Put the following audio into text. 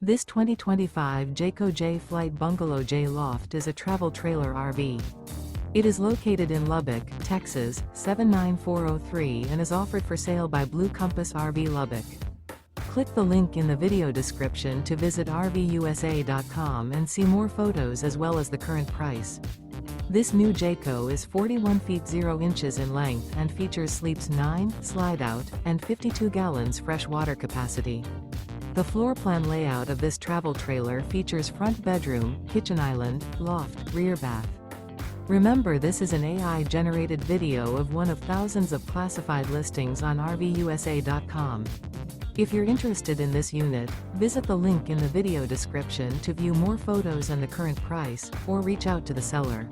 This 2025 Jayco J Flight Bungalow JayLoft is a travel trailer RV. It is located in Lubbock, Texas, 79403 and is offered for sale by Blue Compass RV Lubbock. Click the link in the video description to visit RVUSA.com and see more photos as well as the current price. This new Jayco is 41 feet 0 inches in length and features sleeps 9, slide-out, and 52 gallons fresh water capacity. The floor plan layout of this travel trailer features front bedroom, kitchen island, loft, rear bath. Remember, this is an AI-generated video of one of thousands of classified listings on RVUSA.com. If you're interested in this unit, visit the link in the video description to view more photos and the current price, or reach out to the seller.